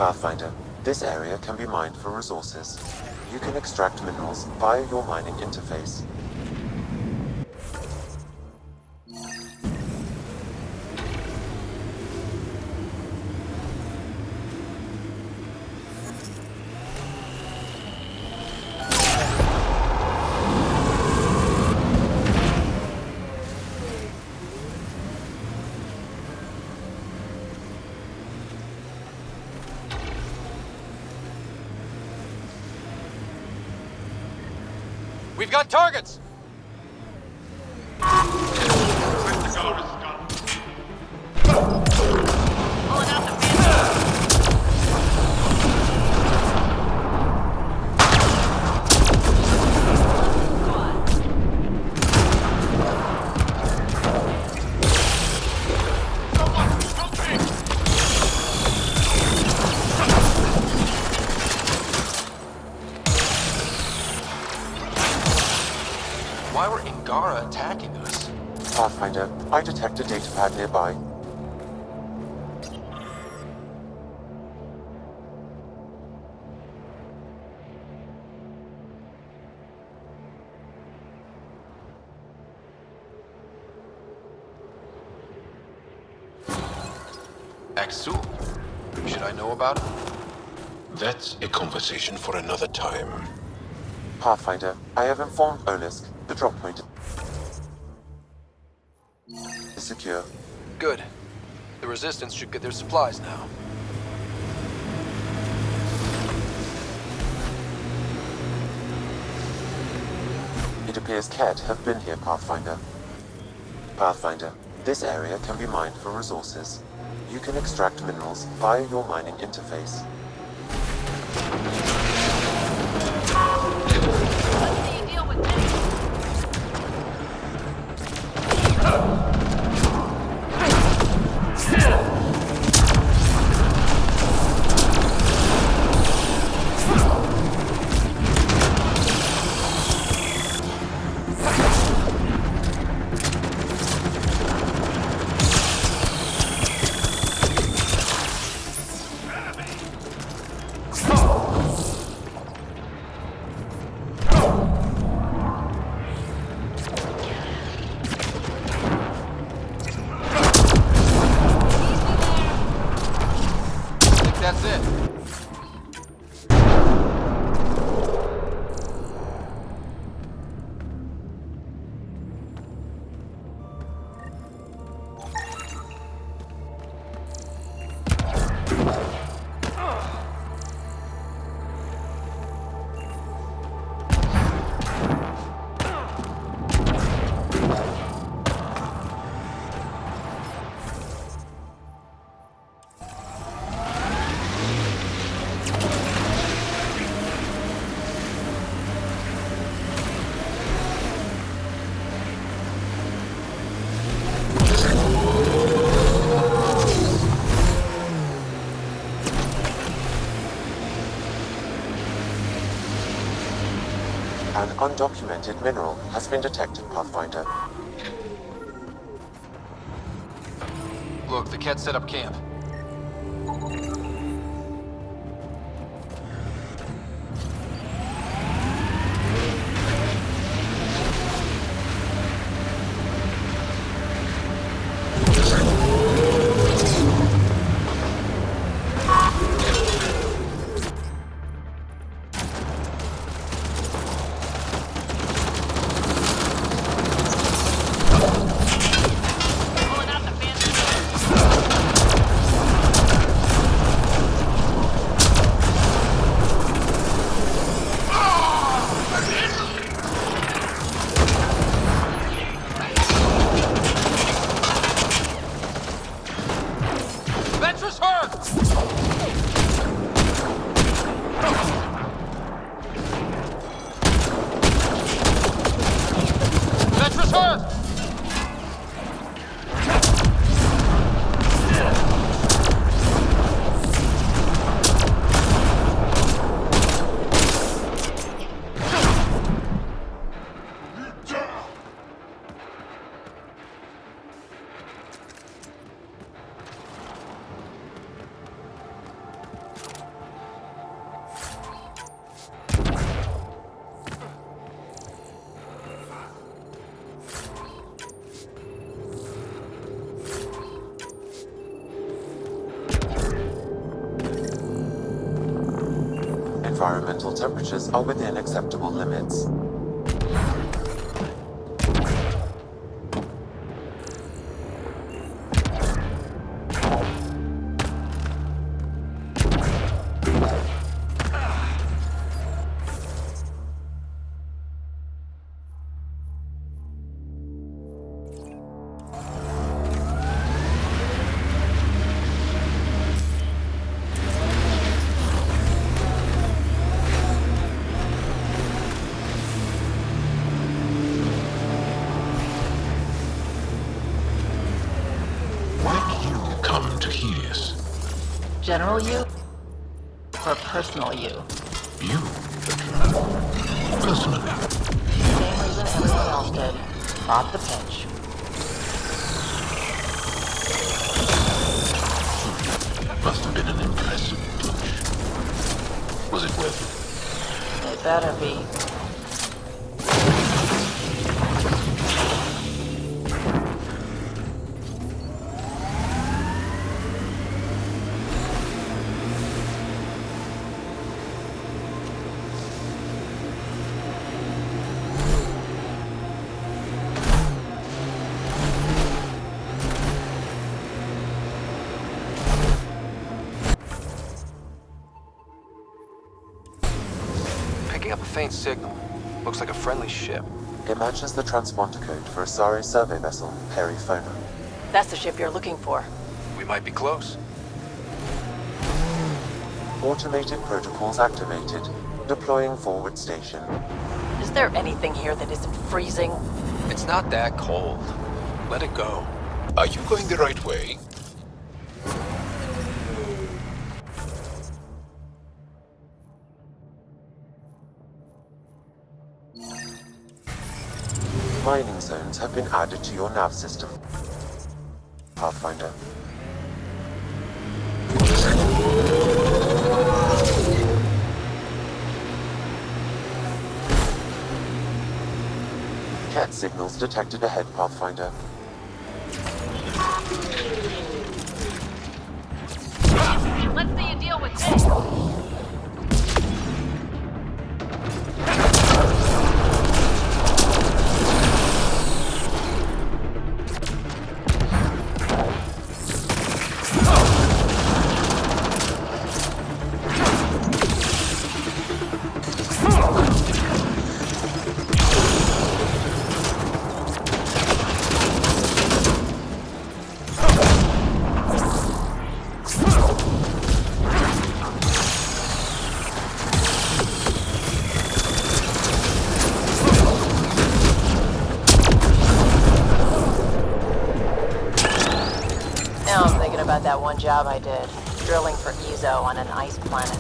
Pathfinder, this area can be mined for resources. You can extract minerals via your mining interface. We've got targets! Why were Ingara attacking us? Pathfinder, I detect a datapad nearby. Axul. Should I know about it? That's a conversation for another time. Pathfinder, I have informed Olisk. The drop point is secure. Good. The Resistance should get their supplies now. It appears Ket have been here, Pathfinder. Pathfinder, this area can be mined for resources. You can extract minerals via your mining interface. That's it. An undocumented mineral has been detected, Pathfinder. Look, the Ket set up camp. environmental temperatures are within acceptable limits. General you? Or personal you? You? Personally. Same reason everyone else did. Bought the pitch. Must have been an impressive pitch. Was it worth It better be. Picking up a faint signal. Looks like a friendly ship. It matches the transponder code for a Asari survey vessel, Perifona. That's the ship you're looking for. We might be close. Automated protocols activated. Deploying forward station. Is there anything here that isn't freezing? It's not that cold. Let it go. it? Are you going the right way? Mining zones have been added to your nav system, Pathfinder. Cat signals detected ahead, Pathfinder. Let's see you deal with this. Now I'm thinking about that one job I did, drilling for Ezo on an ice planet.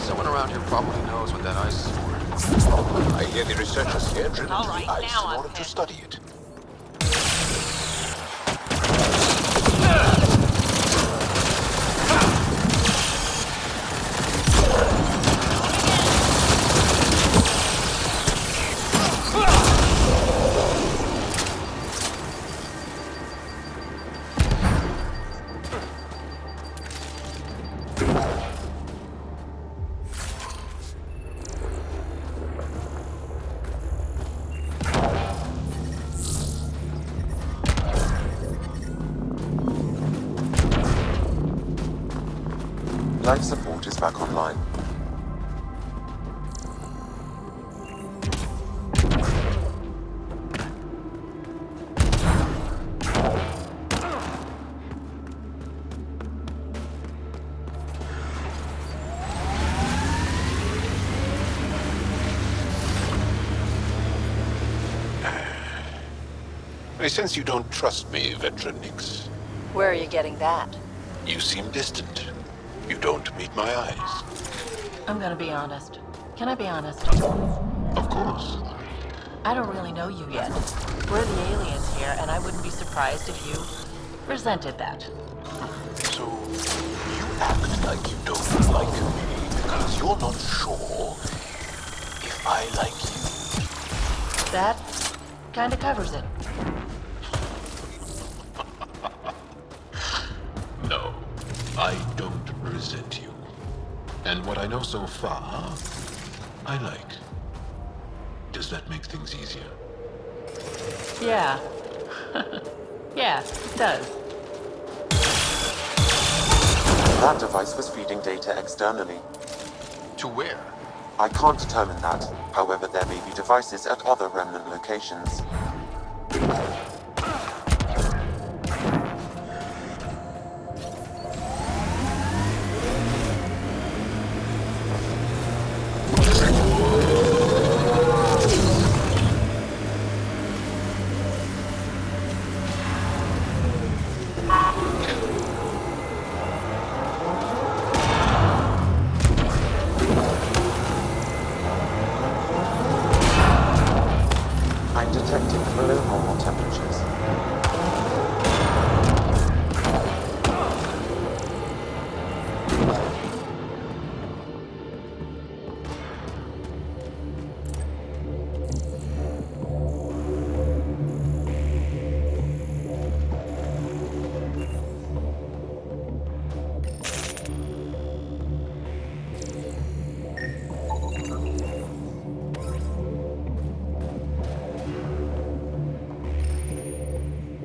Someone around here probably knows what that ice is for. I hear the researchers here drill All into right, the ice now in I'm order to pissed. study it. Life support is back online. I sense you don't trust me, Veteran Nix. Where are you getting that? You seem distant. You don't meet my eyes. I'm gonna be honest. Can I be honest? Of course. I don't really know you yet. We're the aliens here, and I wouldn't be surprised if you resented that. So, you act like you don't like me because you're not sure if I like you. That kinda covers it. No, I don't resent you. And what I know so far, I like. Does that make things easier? Yeah. Yeah, it does. That device was feeding data externally. To where? I can't determine that. However, there may be devices at other remnant locations. I'm detecting below normal temperatures.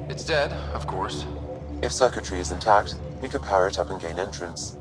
It's dead, of course. If circuitry is intact, we could power it up and gain entrance.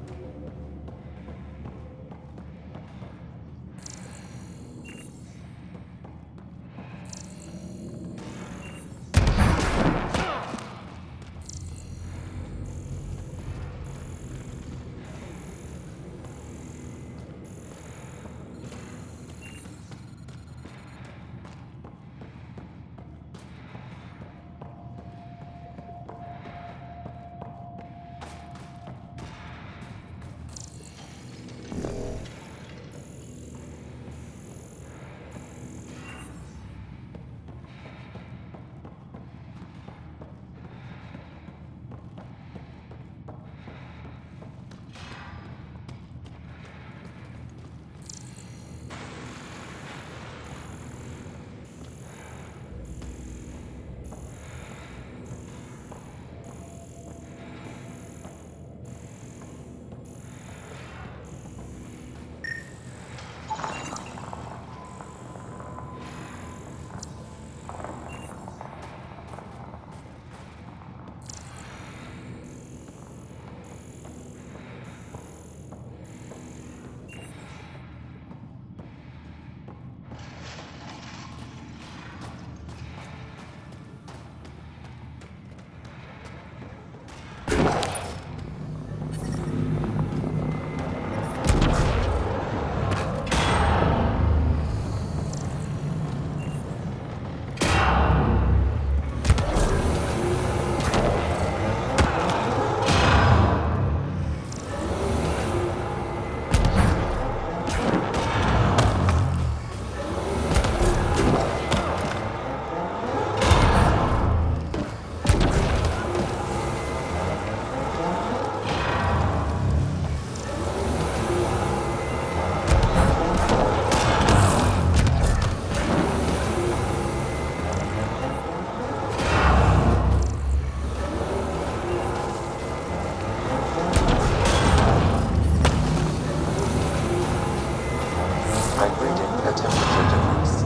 I'm reading a temperature decrease.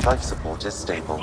Life support is stable.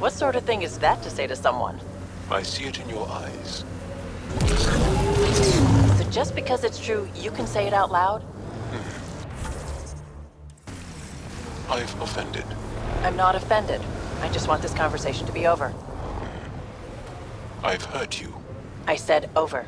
What sort of thing is that to say to someone? I see it in your eyes. So just because it's true, you can say it out loud? I've offended. I'm not offended. I just want this conversation to be over. I've hurt you. I said over.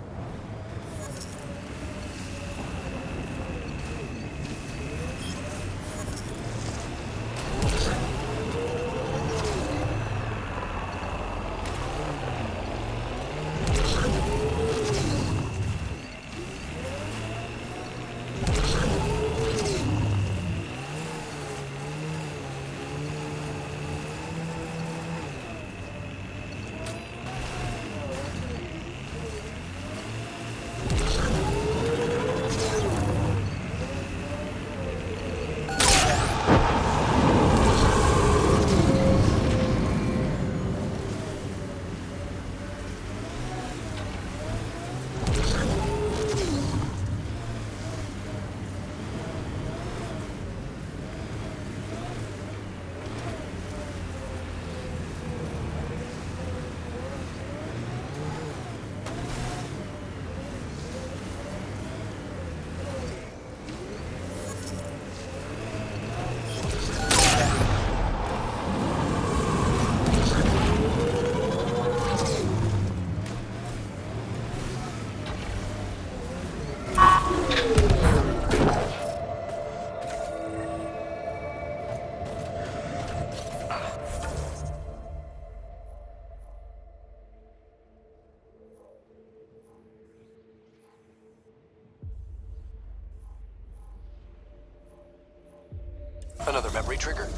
Another memory trigger?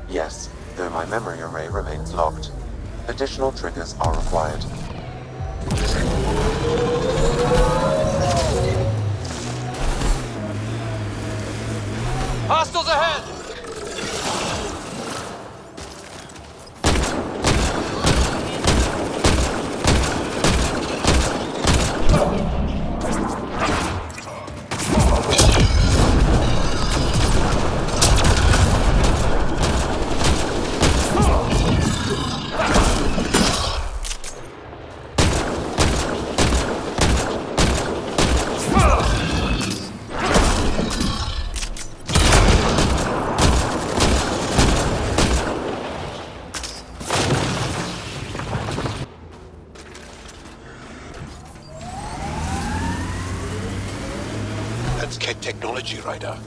Yes, though my memory array remains locked. Additional triggers are required. Hostiles ahead! That's Ket technology, Ryder.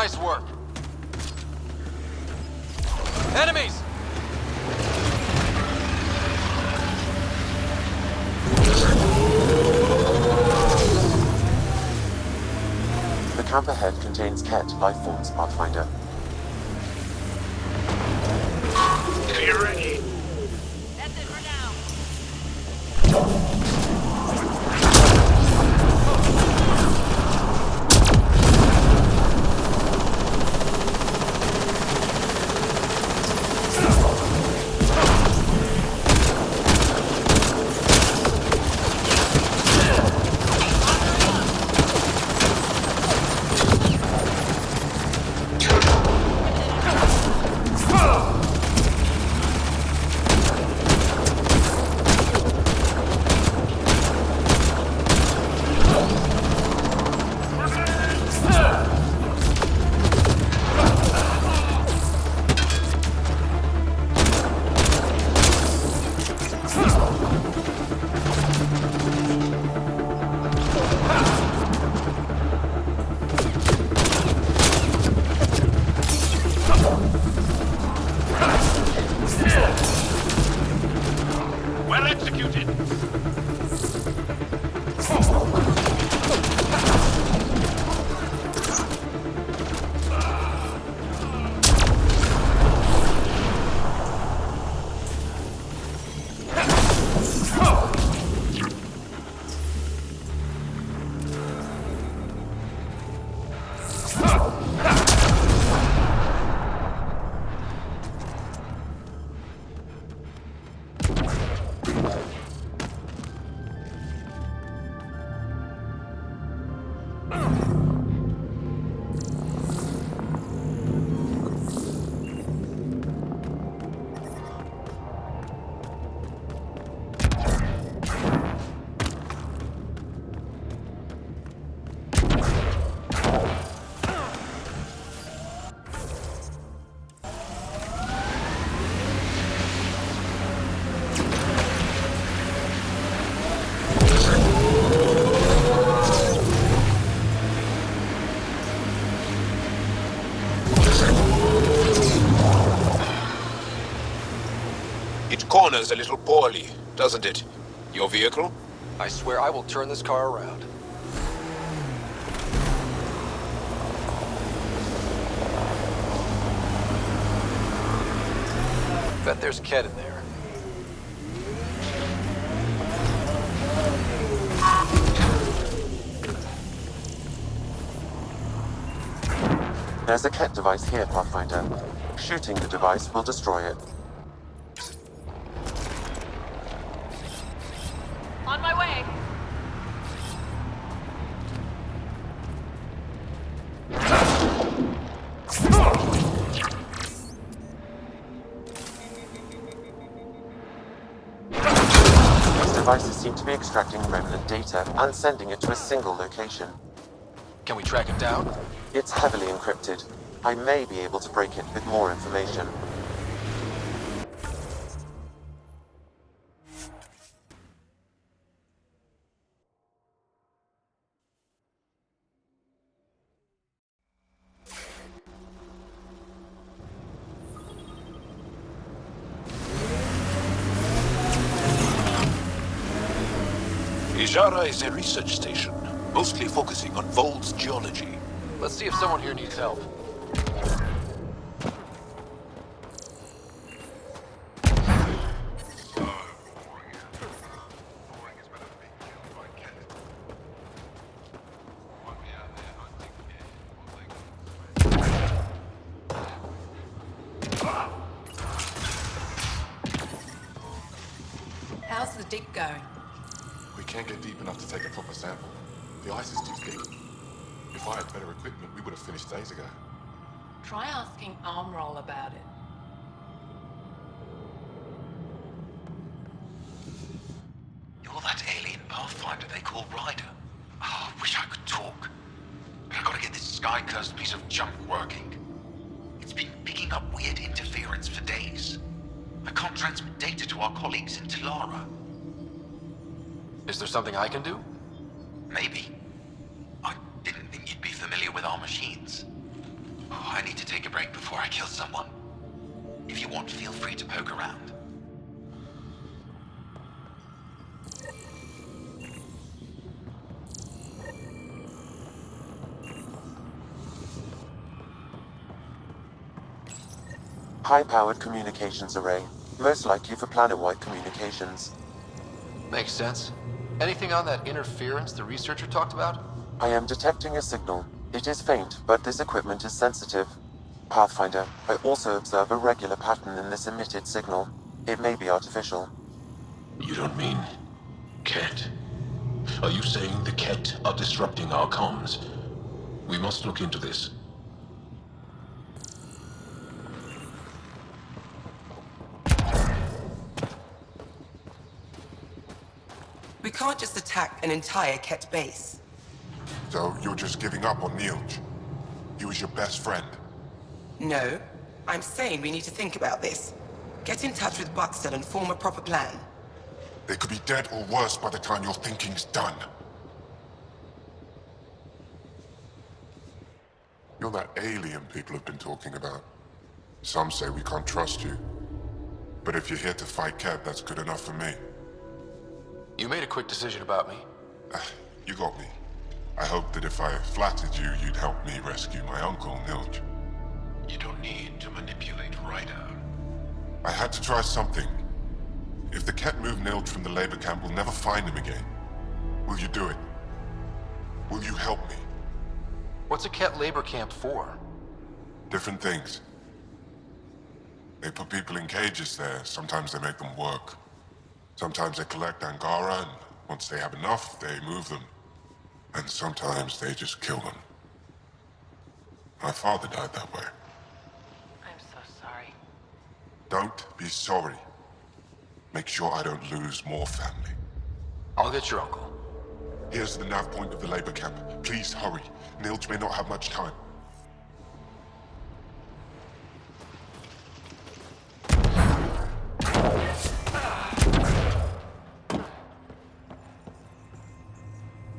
Nice work. Enemies! The camp ahead contains Ket life forms, Pathfinder. Clear ready. That's it for now. Well executed. It corners a little poorly, doesn't it? Your vehicle? I swear I will turn this car around. Bet there's Ket in there. There's a Ket device here, Pathfinder. Shooting the device will destroy it. On my way. These devices seem to be extracting remnant data and sending it to a single location. Can we track it down? It's heavily encrypted. I may be able to break it with more information. Ijara is a research station, mostly focusing on Vold's geology. Let's see if someone here needs help. How's the dig going? We can't get deep enough to take a proper sample. The ice is too thick. If I had better equipment, we would have finished days ago. Try asking Armroll about it. You're that alien Pathfinder they call Ryder. Oh, I wish I could talk. But I've got to get this sky-cursed piece of junk working. It's been picking up weird interference for days. I can't transmit data to our colleagues in Talara. Is there something I can do? Maybe. I didn't think you'd be familiar with our machines. I need to take a break before I kill someone. If you want, feel free to poke around. High-powered communications array, most likely for planet-wide communications. Makes sense. Anything on that interference the researcher talked about? I am detecting a signal. It is faint, but this equipment is sensitive. Pathfinder, I also observe a regular pattern in this emitted signal. It may be artificial. You don't mean Ket? Are you saying the Ket are disrupting our comms? We must look into this. We can't just attack an entire Ket base. So you're just giving up on Neilj? He was your best friend. No, I'm saying we need to think about this. Get in touch with Buxton and form a proper plan. They could be dead or worse by the time your thinking's done. You're that alien people have been talking about. Some say we can't trust you. But if you're here to fight Ket, that's good enough for me. You made a quick decision about me. You got me. I hoped that if I flattered you, you'd help me rescue my uncle, Neilj. You don't need to manipulate Ryder. I had to try something. If the Ket move Neilj from the labor camp, we'll never find him again. Will you do it? Will you help me? What's a Ket labor camp for? Different things. They put people in cages there. Sometimes they make them work. Sometimes they collect Angara, and once they have enough, they move them. And sometimes they just kill them. My father died that way. I'm so sorry. Don't be sorry. Make sure I don't lose more family. I'll get your uncle. Here's the nav point of the labor camp. Please hurry. Neilj may not have much time.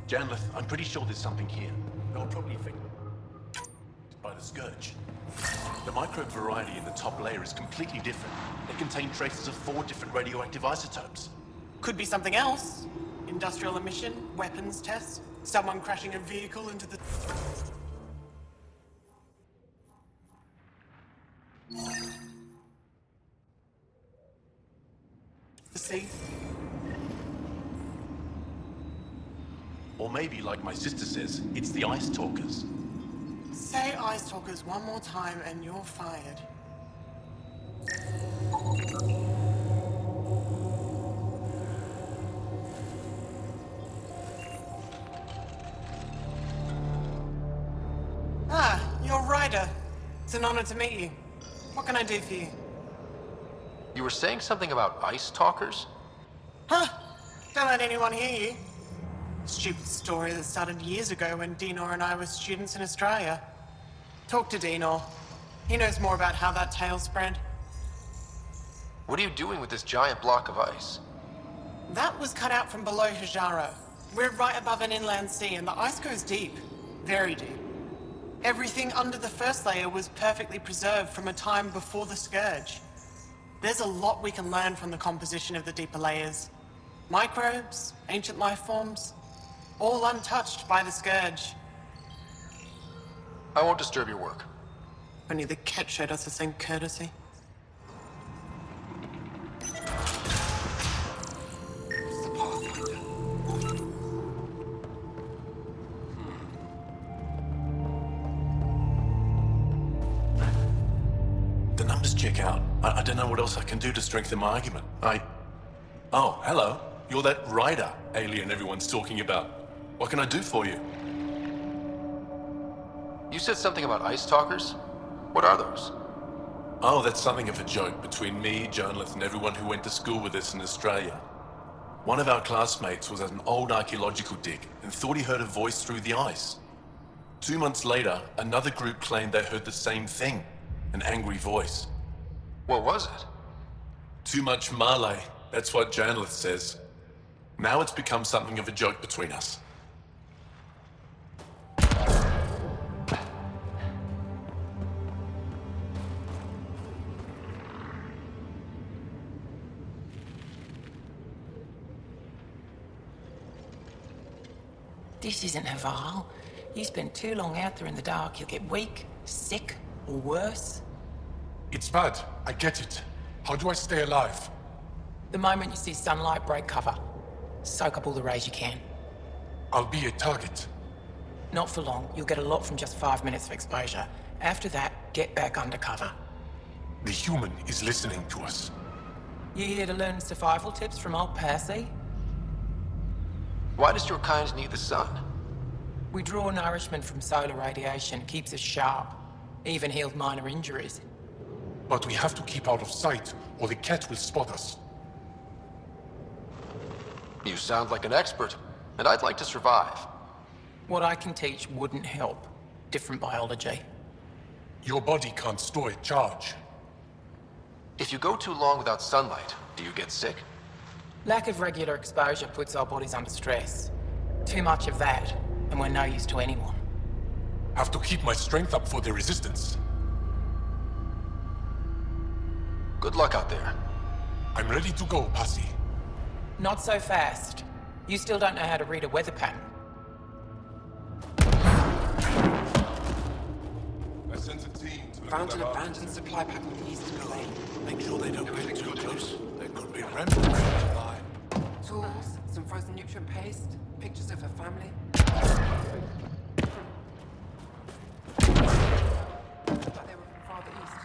Janlith, I'm pretty sure there's something here. I'll probably think by the Scourge. The microbe variety in the top layer is completely different. They contain traces of 4 different radioactive isotopes. Could be something else. Industrial emission, weapons tests, someone crashing a vehicle into the... The sea. Or maybe, like my sister says, it's the Ice Talkers. Say Ice Talkers one more time and you're fired. Ah, you're Ryder. It's an honor to meet you. What can I do for you? You were saying something about ice talkers? Huh? Don't let anyone hear you. Stupid story that started years ago when Dinor and I were students in Australia. Talk to Dinor. He knows more about how that tale spread. What are you doing with this giant block of ice? That was cut out from below Hijaro. We're right above an inland sea and the ice goes deep. Very deep. Everything under the first layer was perfectly preserved from a time before the Scourge. There's a lot we can learn from the composition of the deeper layers. Microbes, ancient life forms, all untouched by the Scourge. I won't disturb your work. Only the Ket showed us the same courtesy. It's the Pathfinder. The numbers check out. I don't know what else I can do to strengthen my argument. Oh, hello. You're that Ryder alien everyone's talking about. What can I do for you? You said something about ice talkers? What are those? Oh, that's something of a joke between me, Janlith, and everyone who went to school with us in Australia. One of our classmates was at an old archaeological dig and thought he heard a voice through the ice. 2 months later, another group claimed they heard the same thing, an angry voice. What was it? Too much Malay, that's what Janlith says. Now it's become something of a joke between us. This isn't Haval. You spend too long out there in the dark, you'll get weak, sick, or worse. It's bad. I get it. How do I stay alive? The moment you see sunlight, break cover. Soak up all the rays you can. I'll be a target. Not for long. You'll get a lot from just 5 minutes of exposure. After that, get back under cover. The human is listening to us. You here to learn survival tips from old Percy? Why does your kind need the sun? We draw nourishment from solar radiation, keeps us sharp. Even heals minor injuries. But we have to keep out of sight, or the cat will spot us. You sound like an expert, and I'd like to survive. What I can teach wouldn't help. Different biology. Your body can't store a charge. If you go too long without sunlight, do you get sick? Lack of regular exposure puts our bodies under stress. Too much of that, and we're no use to anyone. Have to keep my strength up for the resistance. Good luck out there. I'm ready to go, Passy. Not so fast. You still don't know how to read a weather pattern. I sent a team to look Found at an that abandoned supply pack on the east of the lane. Make sure they don't get too close. There could be remnants of the line. Tools, some frozen nutrient paste, pictures of her family. But they were from farther east.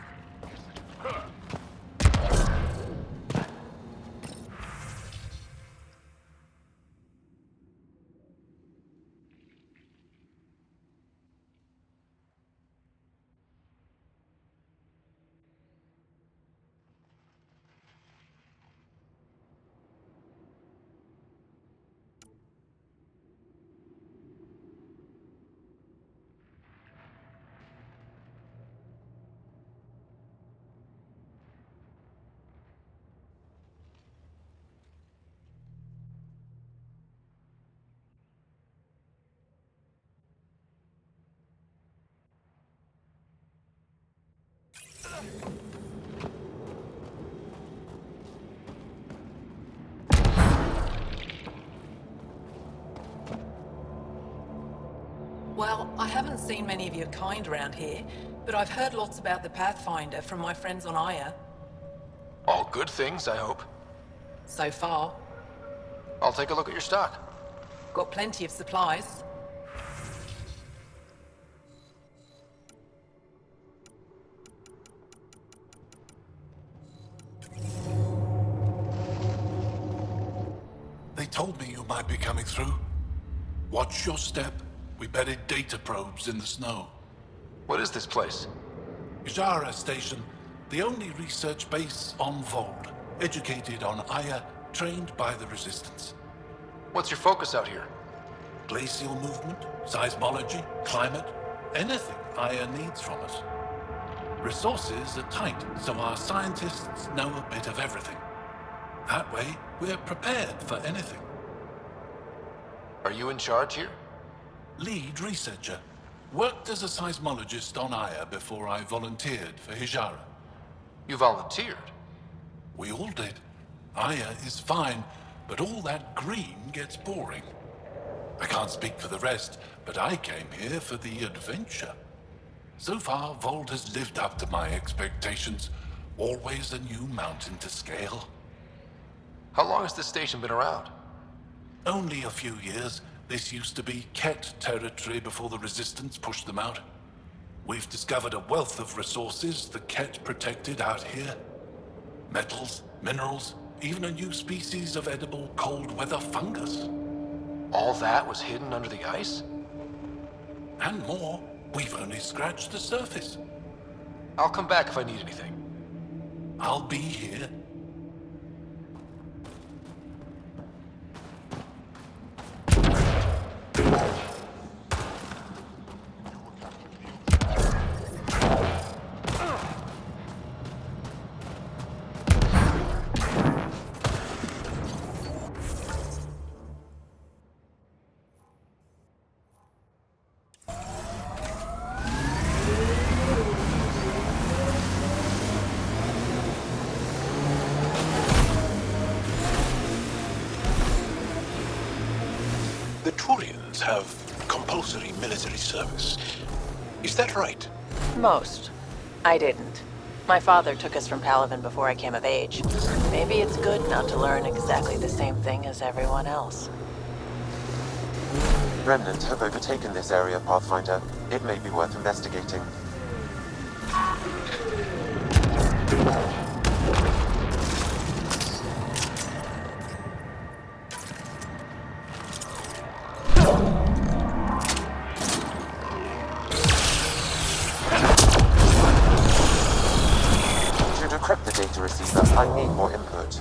Well, I haven't seen many of your kind around here, but I've heard lots about the Pathfinder from my friends on Aya. All good things, I hope. So far. I'll take a look at your stock. Got plenty of supplies. They told me you might be coming through. Watch your step. We buried data probes in the snow. What is this place? Ijara Station, the only research base on Vold. Educated on Aya, trained by the Resistance. What's your focus out here? Glacial movement, seismology, climate, anything Aya needs from us. Resources are tight, so our scientists know a bit of everything. That way, we're prepared for anything. Are you in charge here? Lead researcher. Worked as a seismologist on Aya before I volunteered for Hijara. You volunteered? We all did. Aya is fine, but all that green gets boring. I can't speak for the rest, but I came here for the adventure. So far, Vold has lived up to my expectations. Always a new mountain to scale. How long has this station been around? Only a few years. This used to be Ket territory before the Resistance pushed them out. We've discovered a wealth of resources the Ket protected out here. Metals, minerals, even a new species of edible cold weather fungus. All that was hidden under the ice? And more. We've only scratched the surface. I'll come back if I need anything. I'll be here. Remnants have compulsory military service. Is that right? Most. I didn't. My father took us from Palaven before I came of age. Maybe it's good not to learn exactly the same thing as everyone else. Remnants have overtaken this area, Pathfinder. It may be worth investigating. To decrypt the data receiver, I need more input.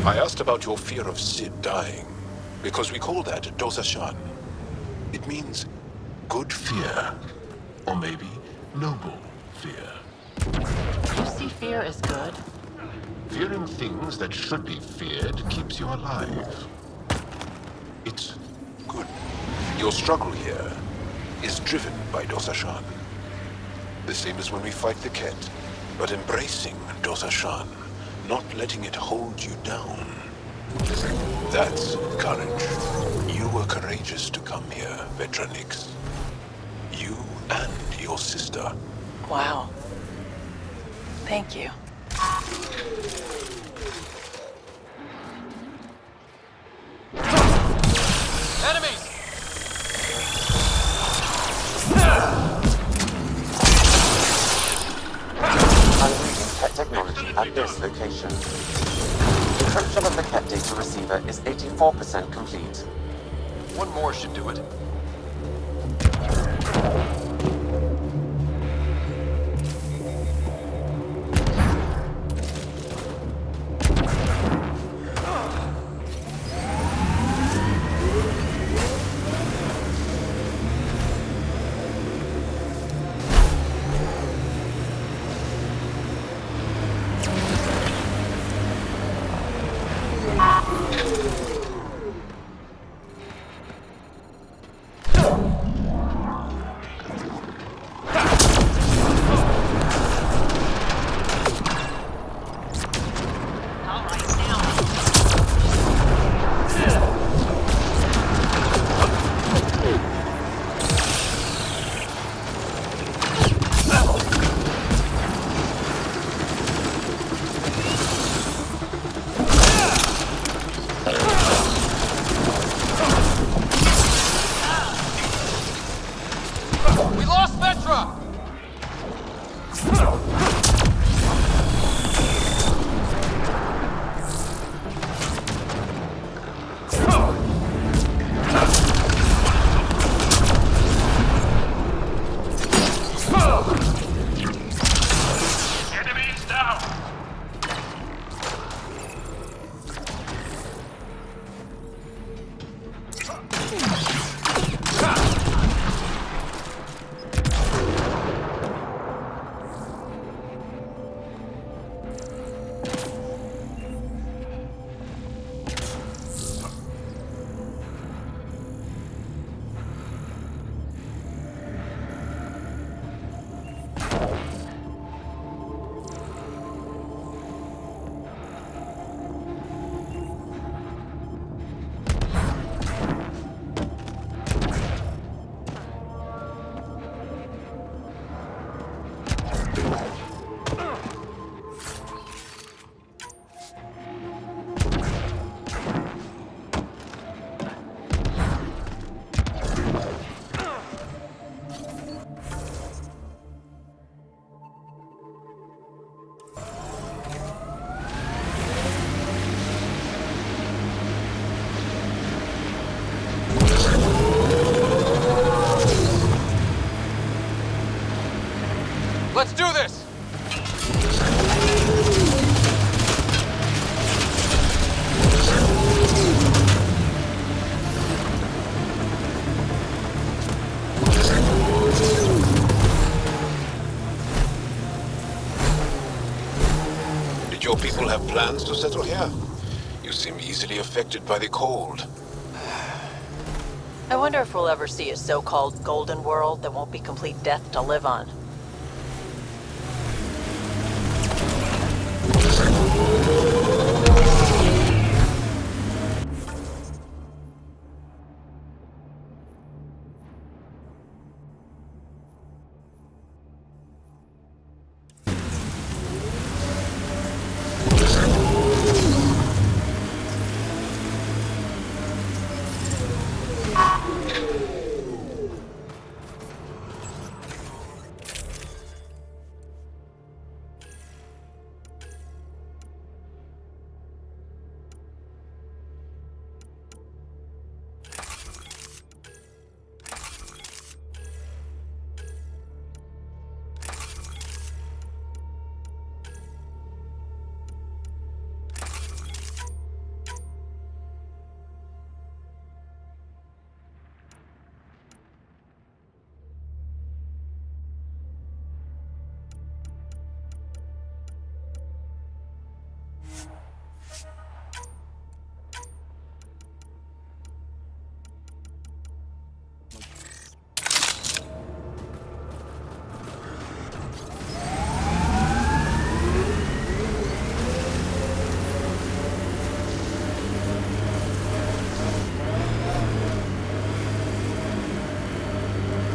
I asked about your fear of Sid dying, because we call that Dosashan. It means good fear, or maybe noble fear. You see fear as good? Fearing things that should be feared keeps you alive. It's good. Your struggle here is driven by Dosashan. The same as when we fight the Ket, but embracing Dosashan, not letting it hold you down. That's courage. You were courageous to come here, Vetranix. You and your sister. Wow. Thank you. Enemies! I'm reading Ket technology at this location. Encryption of the Ket data receiver is 84% complete. One more should do it. Let's do this! Did your people have plans to settle here? You seem easily affected by the cold. I wonder if we'll ever see a so-called golden world that won't be complete death to live on.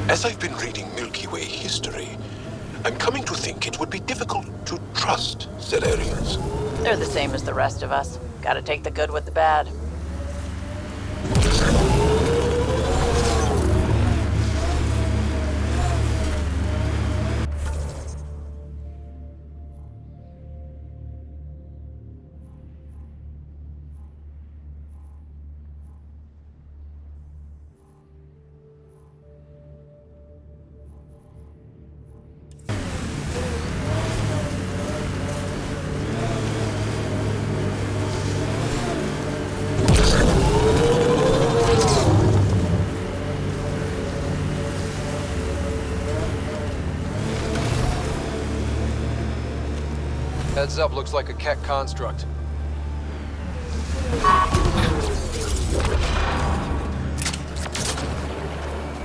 As I've been reading Milky Way history, I'm coming to think it would be difficult to trust Zellerians. They're the same as the rest of us. Gotta take the good with the bad. Heads up, looks like a Keck construct.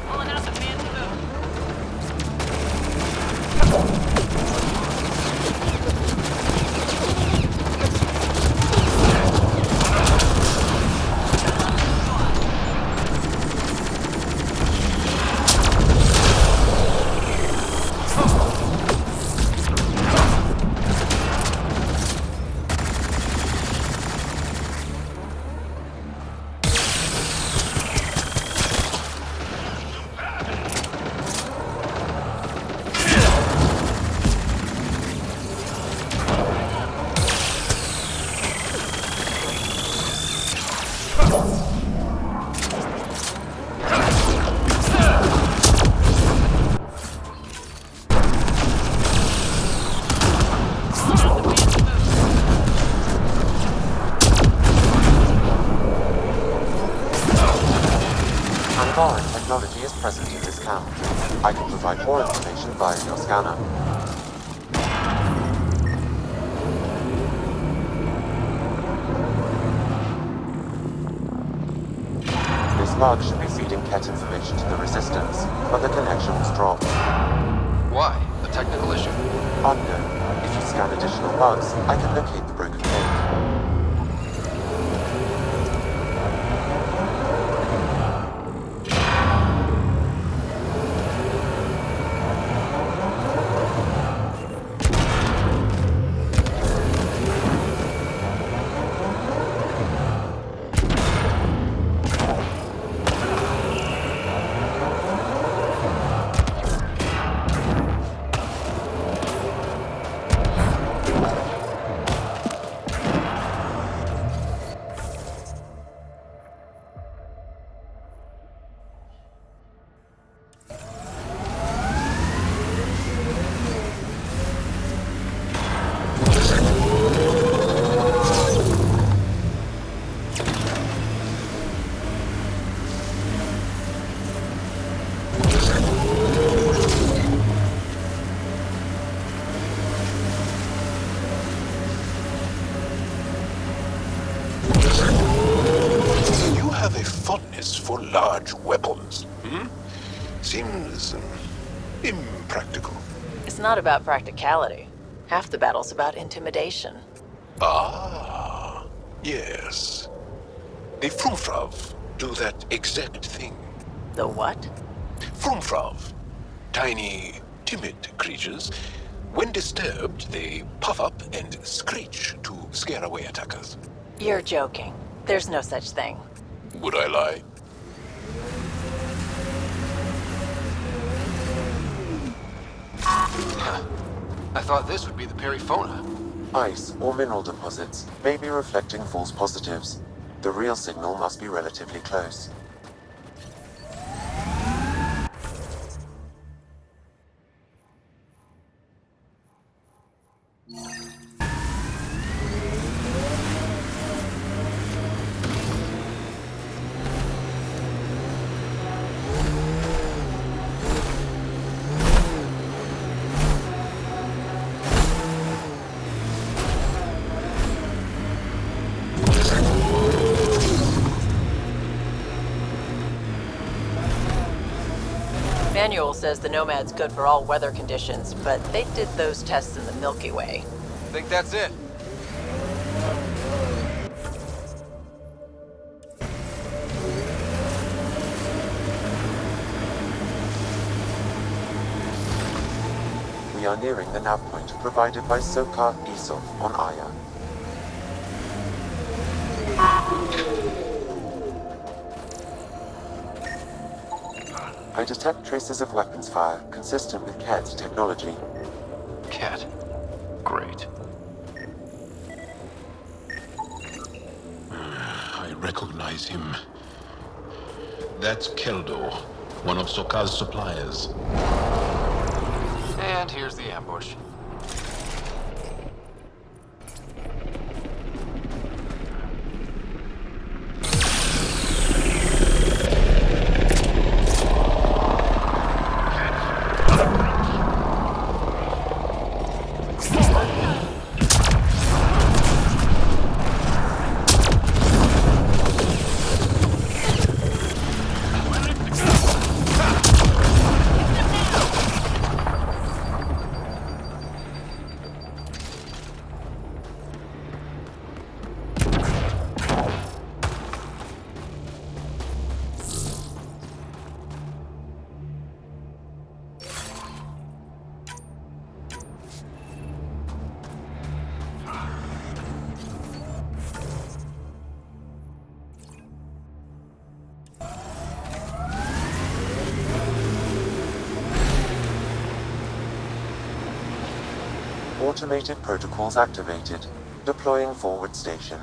Pulling out the fancy move. Foreign technology is present in this camp. I can provide more information via your scanner. This bug should be feeding Ket information to the Resistance, but the connection was dropped. Why? A technical issue? Unknown. If you scan additional bugs, I can locate the broken link. this for large weapons. Seems impractical. It's not about practicality. Half the battle's about intimidation. Ah, yes. The Frumfrav do that exact thing. The what? Frumfrav. Tiny, timid creatures. When disturbed, they puff up and screech to scare away attackers. You're joking. There's no such thing. Would I lie? I thought this would be the Periphona. Ice or mineral deposits may be reflecting false positives. The real signal must be relatively close. Manual says the Nomad's good for all weather conditions, but they did those tests in the Milky Way. Think that's it? We are nearing the nav point provided by Sokar Isov on Aya. I detect traces of weapons fire consistent with CAD's technology. Cat. Great. I recognize him. That's Keldo, one of Sokar's suppliers. And here's the ambush. Automated protocols activated. Deploying forward station.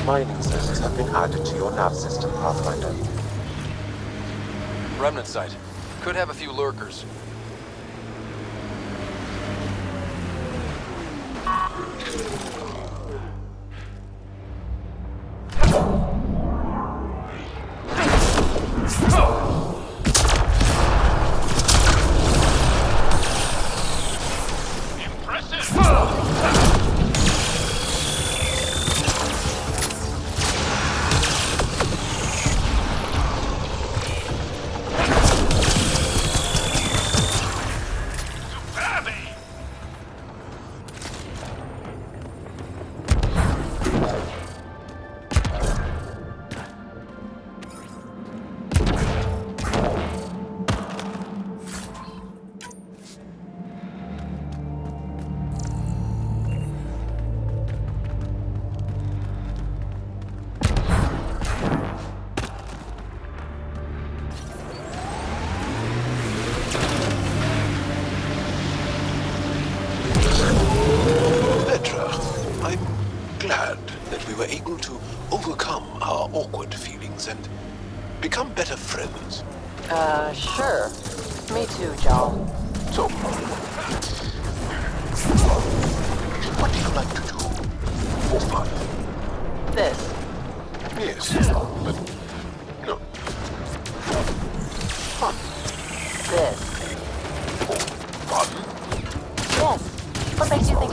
Mining zones have been added to your nav system, Pathfinder. Remnant site. Could have a few lurkers. Become better friends. Sure. Me too, Jal. So, what do you like to do for fun? This. Yes, but no. Fun. This.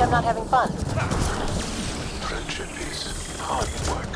I'm not having fun. Friendship is hard work.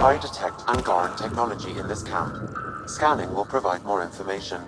I detect Angaran technology in this camp. Scanning will provide more information.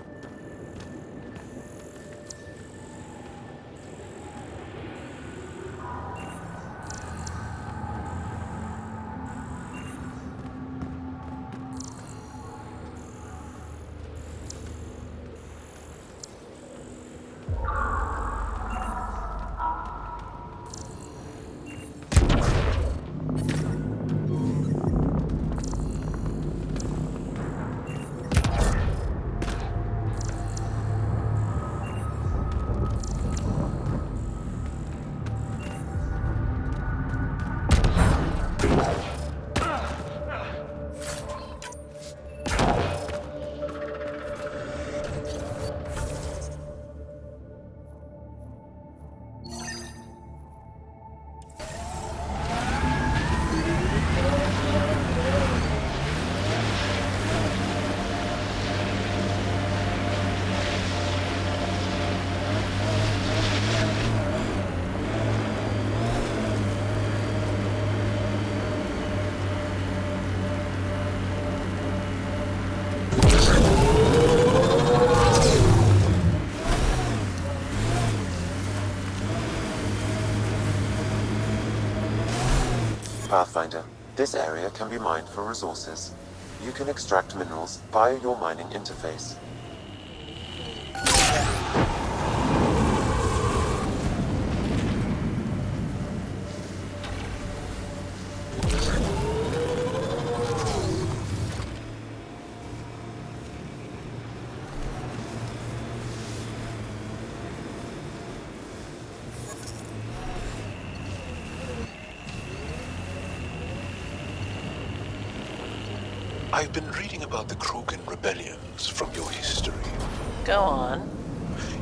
Pathfinder, this area can be mined for resources. You can extract minerals via your mining interface. I've been reading about the Krogan rebellions from your history. Go on.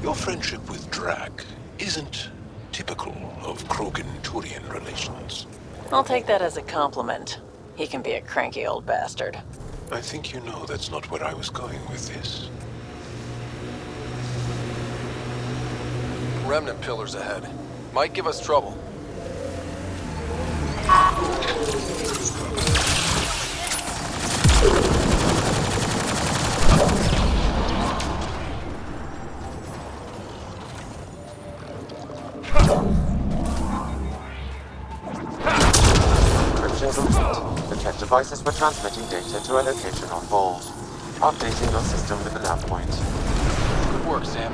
Your friendship with Drac isn't typical of Krogan-Turian relations. I'll take that as a compliment. He can be a cranky old bastard. I think you know that's not where I was going with this. Remnant pillars ahead. Might give us trouble. Encryption complete. The tech devices were transmitting data to a location on hold. Updating your system with the nav point. Good work, Sam.